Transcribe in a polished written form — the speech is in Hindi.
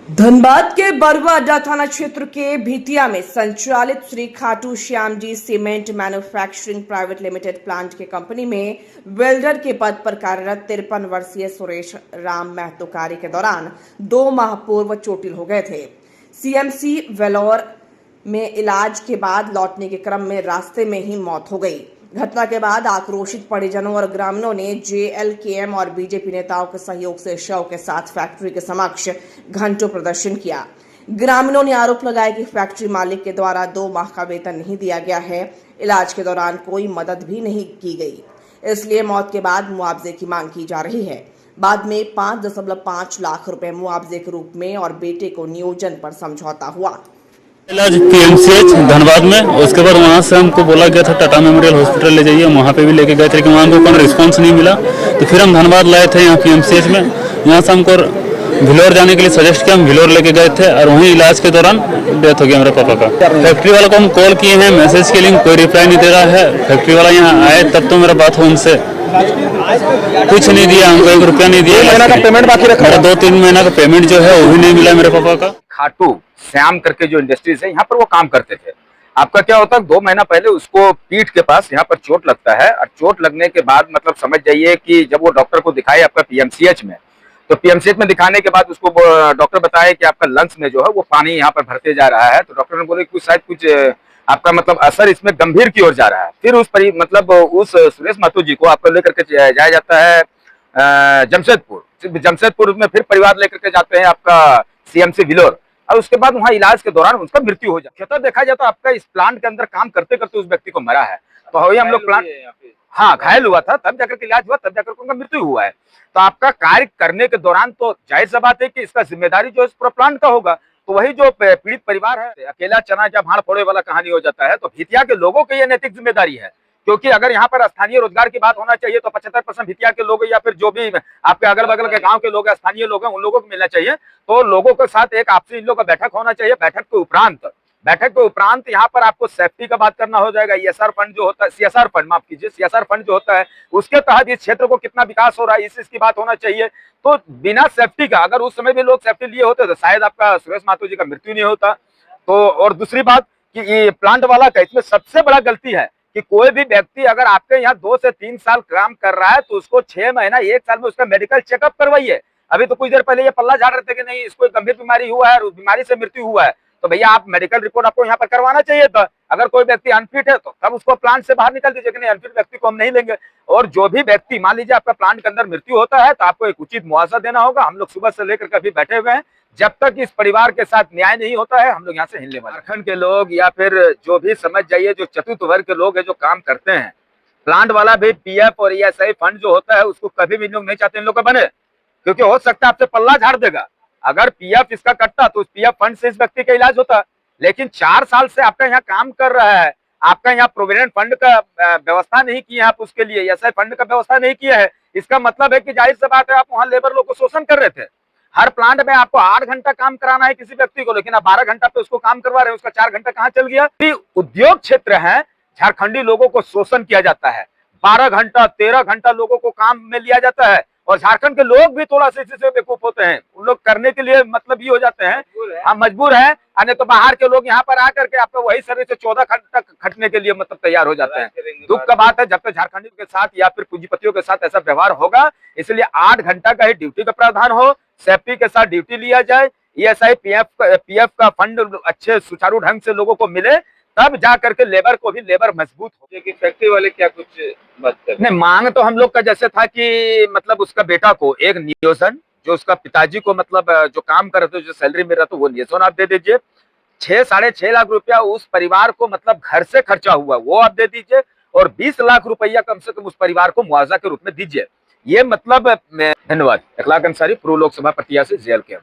धनबाद के बरुआ अड्डा थाना क्षेत्र के भितिया में संचालित Shri Khatu Shyam ji cement manufacturing private limited plant के कंपनी में वेल्डर के पद पर कार्यरत 53 वर्षीय सुरेश राम महतो कार्य के दौरान 2 माह पूर्व चोटिल हो गए थे। सीएमसी वेलोर में इलाज के बाद लौटने के क्रम में रास्ते में ही मौत हो गई। घटना के बाद आक्रोशित परिजनों और ग्रामीणों ने जेएलकेएम और बीजेपी नेताओं के सहयोग से शव के साथ फैक्ट्री के समक्ष घंटों प्रदर्शन किया। ग्रामीणों ने आरोप लगाया कि फैक्ट्री मालिक के द्वारा 2 माह का वेतन नहीं दिया गया है। इलाज के दौरान कोई मदद भी नहीं की गई, इसलिए मौत के बाद मुआवजे की मांग की जा रही है। बाद में 5.5 लाख रुपए मुआवजे के रूप में और बेटे को नियोजन पर समझौता हुआ। इलाज पीएमसीएच धनबाद में, उसके बाद वहाँ से हमको बोला गया था टाटा मेमोरियल हॉस्पिटल ले जाइए। वहाँ पे भी लेके गए थे लेकिन वहाँ को कोई रिस्पांस नहीं मिला, तो फिर हम धनबाद लाए थे यहाँ पीएमसीएच में। यहाँ से हमको भिलोर जाने के लिए सजेस्ट किया, हम भिलोर लेके गए थे और वहीं इलाज के दौरान डेथ हो गया मेरे पापा का। फैक्ट्री वाला को हम कॉल किए हैं, मैसेज के लिए कोई रिप्लाई नहीं दे रहा है। फैक्ट्री वाला यहाँ आए तब तो मेरा बात हो उनसे, कुछ नहीं दिया हमको, 1 रुपया नहीं दिया। महीना का पेमेंट बाकी रखा है, 2-3 महीना का पेमेंट जो है वो भी नहीं मिला मेरे पापा का। खाटू श्याम करके जो इंडस्ट्रीज है यहाँ पर वो काम करते थे। आपका क्या होता है, 2 महीना पहले उसको पीठ के पास यहाँ पर चोट लगता है और चोट लगने के बाद मतलब समझ जाइए कि जब वो डॉक्टर को दिखाए आपका पीएमसीएच में, तो पीएमसीएच में दिखाने के बाद उसको डॉक्टर बताया कि आपका लंग्स में जो है वो पानी यहाँ पर भरते जा रहा है। तो डॉक्टर ने बोले कि शायद कुछ आपका मतलब असर इसमें गंभीर की ओर जा रहा है। फिर उस सुरेश महतो जी को आपको लेकर के जाया जाता है जमशेदपुर में। फिर परिवार लेकर के जाते हैं आपका सीएमसी विलोर, और उसके बाद वहां इलाज के दौरान उसका मृत्यु हो जाती है। देखा जाता आपका इस प्लांट के अंदर काम करते करते उस व्यक्ति को मरा है। तो वही हम लोग प्लांट, हाँ घायल हुआ था, तब जाकर के इलाज हुआ, तब जाकर उनका मृत्यु हुआ है। तो आपका कार्य करने के दौरान तो जाहिर सी बात है कि इसका जिम्मेदारी जो इस पूरा प्लांट का होगा। तो वही जो पीड़ित परिवार है, अकेला चना जब भाड़ फोड़े वाला कहानी हो जाता है, तो भितिया के लोगों की यह नैतिक जिम्मेदारी है। क्योंकि अगर यहाँ पर स्थानीय रोजगार की बात होना चाहिए तो 75% भितिया के लोग या फिर जो भी आपके अगल बगल के गांव के लोग हैं, स्थानीय लोग हैं, उन लोगों को मिलना चाहिए। तो लोगों के साथ एक आपसी इन लोगों का बैठक होना चाहिए। बैठक के उपरांत यहाँ पर आपको सेफ्टी का बात करना हो जाएगा। ईएसआर फंड जो होता है, सीएसआर फंड माफ कीजिए, सीएसआर फंड जो होता है उसके तहत इस क्षेत्र को कितना विकास हो रहा है इसकी बात होना चाहिए। तो बिना सेफ्टी का, अगर उस समय भी लोग सेफ्टी लिए होते तो शायद आपका सुरेश महतो जी का मृत्यु नहीं होता। तो और दूसरी बात कि ये प्लांट वाला का इसमें सबसे बड़ा गलती है कि कोई भी व्यक्ति अगर आपके यहाँ 2 से 3 साल काम कर रहा है तो उसको 6 महीना 1 साल में उसका मेडिकल चेकअप करवाइए। अभी तो कुछ देर पहले ये पल्ला झाड़ रहे थे कि नहीं इसको गंभीर बीमारी हुआ है और उस बीमारी से मृत्यु हुआ है, तो भैया आप मेडिकल रिपोर्ट आपको यहाँ पर करवाना चाहिए था। अगर कोई व्यक्ति अनफिट है तो तब उसको प्लांट से बाहर निकाल दीजिए कि नहीं, अनफिट व्यक्ति को हम नहीं लेंगे। और जो भी व्यक्ति, मान लीजिए आपका प्लांट के अंदर मृत्यु होता है तो आपको एक उचित मुआवजा देना होगा। हम लोग सुबह से लेकर कभी बैठे हुए हैं, जब तक इस परिवार के साथ न्याय नहीं होता है हम लोग यहाँ से हिलने वाले। झारखंड के लोग या फिर जो भी समझ जाइए जो चतुर्थ वर्ग के लोग है जो काम करते हैं, प्लांट वाला भी पीएफ और ईएसआई फंड जो होता है उसको कभी भी लोग नहीं चाहते इन लोग का बने, क्योंकि हो सकता है आपसे पल्ला झाड़ देगा। अगर पीएफ इसका कटता तो उस पीएफ फंड से इस व्यक्ति का इलाज होता, लेकिन 4 साल से आपका यहाँ काम कर रहा है, आपका यहाँ प्रोविडेंट फंड का व्यवस्था नहीं किया, आप उसके लिए ईएसआई फंड का व्यवस्था नहीं किया है। इसका मतलब है कि जाहिर सी बात है आप वहाँ लेबर लोग को शोषण कर रहे थे। हर प्लांट में आपको 8 घंटा काम कराना है किसी व्यक्ति को, लेकिन आप 12 घंटा पे उसको काम करवा रहे हैं, उसका 4 घंटा कहाँ चल गया। उद्योग क्षेत्र है, झारखंडी लोगों को शोषण किया जाता है, 12 घंटा 13 घंटा लोगों को काम में लिया जाता है। और झारखंड के लोग भी थोड़ा सा इससे बेवकूफ होते हैं, उन लोग करने के लिए मतलब ये हो जाते हैं, हम मजबूर हैं। अन्य तो बाहर के लोग यहाँ पर आकर के आपको वही सर्विस से 14 घंटा खटने के लिए मतलब तैयार हो जाते हैं। दुख का बात है, जब तक झारखंडी के साथ या फिर पूंजीपतियों के साथ ऐसा व्यवहार होगा, इसलिए 8 घंटा का ही ड्यूटी का प्रावधान हो, सेफ्टी के साथ ड्यूटी लिया जाए, ईएसआई पीएफ का फंड अच्छे सुचारू ढंग से लोगों को मिले, तब जा करके लेबर को भी लेबर मजबूत हो। कि फैक्ट्री वाले क्या कुछ बात कर नहीं, मांग तो हम लोग का जैसे था कि मतलब उसका बेटा को एक नियोजन, जो उसका पिताजी को मतलब जो काम कर रहे थे, जो सैलरी मिल रहा था वो नियोजन आप दे दीजिए। 6-6.5 लाख रुपया उस परिवार को मतलब घर से खर्चा हुआ वो आप दे दीजिए, और 20 लाख रुपया कम से कम उस परिवार को मुआवजा के रूप में दीजिए। ये मतलब धन्यवाद। इखलाक अंसारी, पूर्व लोकसभा प्रत्याशी जेएलकेएम।